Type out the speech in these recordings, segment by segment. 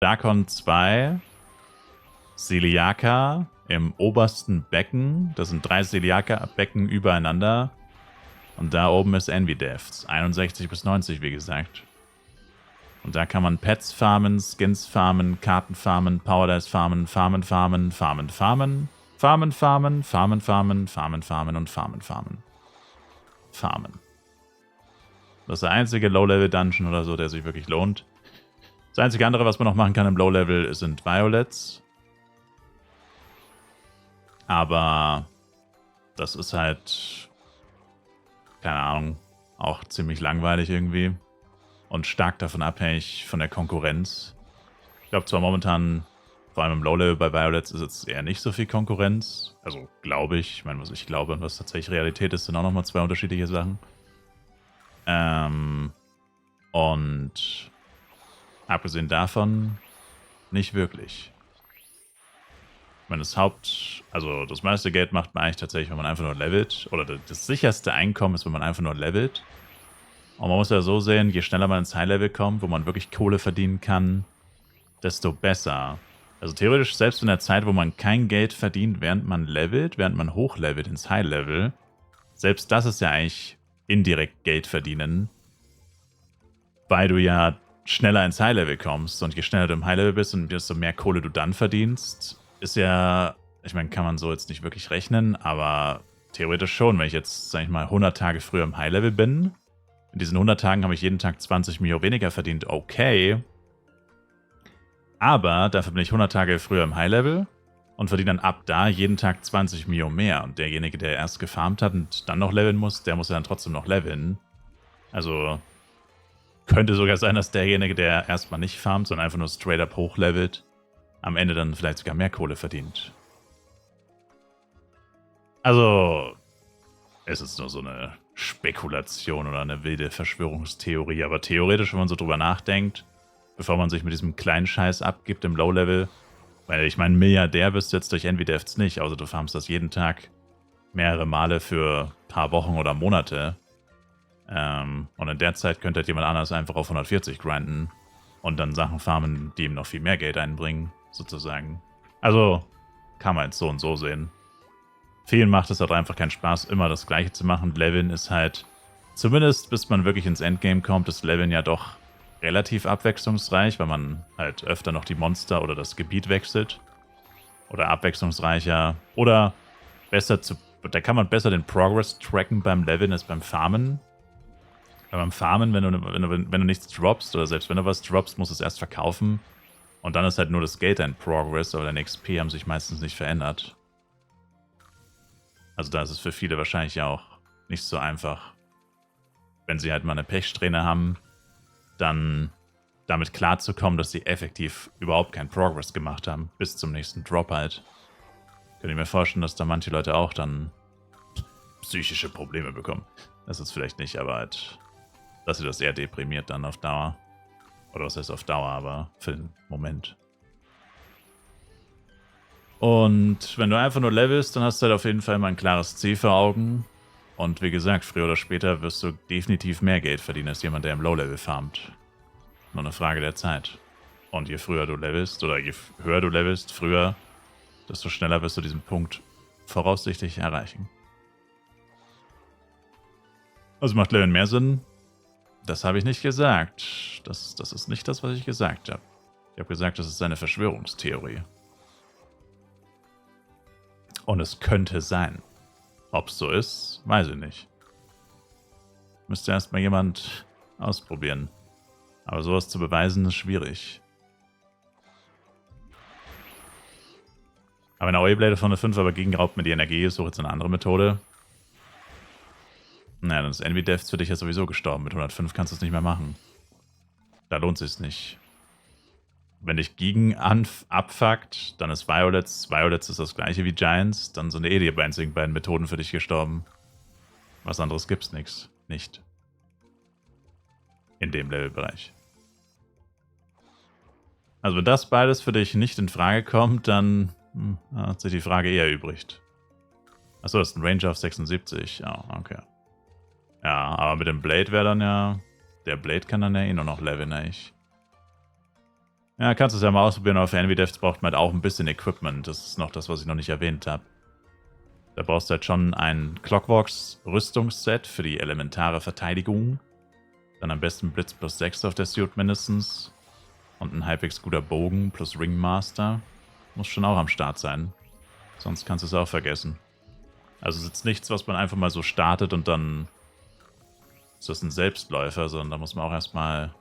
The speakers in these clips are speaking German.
Darkon 2, Celiaca im obersten Becken. Das sind 3 Celiaca-Becken übereinander. Und da oben ist Envy Depths. 61 bis 90, wie gesagt. Und da kann man Pets farmen, Skins farmen, Karten farmen, Power Dice farmen, farmen, farmen, farmen, farmen, farmen, farmen, farmen, farmen, farmen, farmen und farmen, farmen. Farmen. Das ist der einzige Low-Level-Dungeon oder so, der sich wirklich lohnt. Das einzige andere, was man noch machen kann im Low-Level, sind Violets. Aber das ist halt, keine Ahnung, auch ziemlich langweilig irgendwie. Und stark davon abhängig von der Konkurrenz. Ich glaube zwar momentan, vor allem im Low-Level bei Violets, ist jetzt eher nicht so viel Konkurrenz. Also glaube ich. Ich meine, was ich glaube und was tatsächlich Realität ist, sind auch nochmal 2 unterschiedliche Sachen. Und abgesehen davon nicht wirklich. Ich meine, das meiste Geld macht man eigentlich tatsächlich, wenn man einfach nur levelt. Oder das sicherste Einkommen ist, wenn man einfach nur levelt. Und man muss ja so sehen, je schneller man ins High-Level kommt, wo man wirklich Kohle verdienen kann, desto besser. Also theoretisch, selbst in der Zeit, wo man kein Geld verdient, während man levelt, während man hochlevelt ins High-Level, selbst das ist ja eigentlich indirekt Geld verdienen, weil du ja schneller ins High-Level kommst. Und je schneller du im High-Level bist und desto mehr Kohle du dann verdienst, ist ja, ich meine, kann man so jetzt nicht wirklich rechnen, aber theoretisch schon. Wenn ich jetzt, sag ich mal, 100 Tage früher im High-Level bin, in diesen 100 Tagen habe ich jeden Tag 20 Mio weniger verdient, okay. Aber dafür bin ich 100 Tage früher im High-Level und verdiene dann ab da jeden Tag 20 Mio mehr. Und derjenige, der erst gefarmt hat und dann noch leveln muss, der muss ja dann trotzdem noch leveln. Also könnte sogar sein, dass derjenige, der erstmal nicht farmt, sondern einfach nur straight up hochlevelt, am Ende dann vielleicht sogar mehr Kohle verdient. Also, es ist nur so eine Spekulation oder eine wilde Verschwörungstheorie, aber theoretisch, wenn man so drüber nachdenkt, bevor man sich mit diesem kleinen Scheiß abgibt im Low-Level, weil ich meine, Milliardär bist du jetzt durch Envy Depths nicht, außer du farmst das jeden Tag mehrere Male für ein paar Wochen oder Monate. Und in der Zeit könnte halt jemand anders einfach auf 140 grinden und dann Sachen farmen, die ihm noch viel mehr Geld einbringen, sozusagen. Also, kann man jetzt so und so sehen. Vielen macht es halt einfach keinen Spaß, immer das Gleiche zu machen. Leveln ist halt, zumindest bis man wirklich ins Endgame kommt, ist Leveln ja doch relativ abwechslungsreich, weil man halt öfter noch die Monster oder das Gebiet wechselt. Oder abwechslungsreicher. Oder da kann man besser den Progress tracken beim Leveln als beim Farmen. Weil beim Farmen, wenn du nichts droppst, oder selbst wenn du was droppst, musst du es erst verkaufen. Und dann ist halt nur das Geld ein Progress, aber deine XP haben sich meistens nicht verändert. Also da ist es für viele wahrscheinlich auch nicht so einfach, wenn sie halt mal eine Pechsträhne haben, dann damit klarzukommen, dass sie effektiv überhaupt keinen Progress gemacht haben, bis zum nächsten Drop halt. Könnte ich mir vorstellen, dass da manche Leute auch dann psychische Probleme bekommen. Das ist vielleicht nicht, aber halt, dass sie das eher deprimiert dann auf Dauer. Oder was heißt auf Dauer, aber für den Moment. Und wenn du einfach nur levelst, dann hast du halt auf jeden Fall mal ein klares Ziel vor Augen. Und wie gesagt, früher oder später wirst du definitiv mehr Geld verdienen als jemand, der im Low-Level farmt. Nur eine Frage der Zeit. Und je früher du levelst, oder je höher du levelst, früher, desto schneller wirst du diesen Punkt voraussichtlich erreichen. Also macht Leveln mehr Sinn? Das habe ich nicht gesagt. Das ist nicht das, was ich gesagt habe. Ich habe gesagt, das ist eine Verschwörungstheorie. Und es könnte sein. Ob es so ist, weiß ich nicht. Müsste erstmal jemand ausprobieren. Aber sowas zu beweisen, ist schwierig. Aber wenn AOE-Blade von der 5 aber gegenraubt mit die Energie ist, suche jetzt eine andere Methode. Naja, dann ist Envy Depths für dich ja sowieso gestorben. Mit 105 kannst du es nicht mehr machen. Da lohnt es sich nicht. Wenn dich Gegen abfuckt, dann ist Violets. Violets ist das gleiche wie Giants. Dann sind die einzigen beiden Methoden für dich gestorben. Was anderes gibt's nichts. Nicht. In dem Levelbereich. Also wenn das beides für dich nicht in Frage kommt, dann hat sich die Frage eher übrig. Achso, das ist ein Range auf 76. Ja, okay. Ja, aber mit dem Blade wäre dann ja... Der Blade kann dann ja eh nur noch leveln, echt. Ja, kannst du es ja mal ausprobieren. Auf Envy Devs braucht man halt auch ein bisschen Equipment. Das ist noch das, was ich noch nicht erwähnt habe. Da brauchst du halt schon ein Clockworks Rüstungsset für die elementare Verteidigung. Dann am besten Blitz plus 6 auf der Suit mindestens. Und ein halbwegs guter Bogen plus Ringmaster. Muss schon auch am Start sein. Sonst kannst du es auch vergessen. Also es ist jetzt nichts, was man einfach mal so startet und dann ist das ein Selbstläufer, sondern da muss man auch erstmal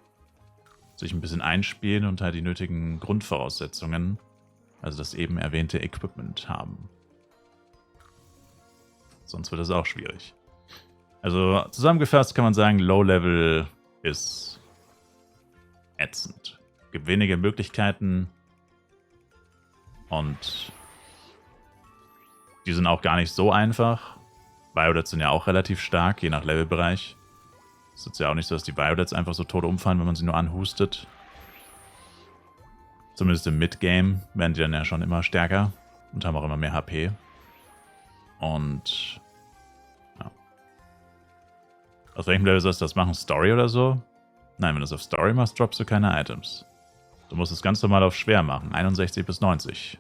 sich ein bisschen einspielen und halt die nötigen Grundvoraussetzungen, also das eben erwähnte Equipment haben. Sonst wird es auch schwierig. Also zusammengefasst kann man sagen, Low-Level ist ätzend. Gibt wenige Möglichkeiten und die sind auch gar nicht so einfach. Violets sind ja auch relativ stark, je nach Levelbereich. Es ist ja auch nicht so, dass die Violets einfach so tot umfallen, wenn man sie nur anhustet. Zumindest im Mid-Game werden die dann ja schon immer stärker und haben auch immer mehr HP. Und ja. Aus welchem Level sollst du das machen? Story oder so? Nein, wenn du es auf Story machst, droppst du keine Items. Du musst es ganz normal auf schwer machen, 61 bis 90.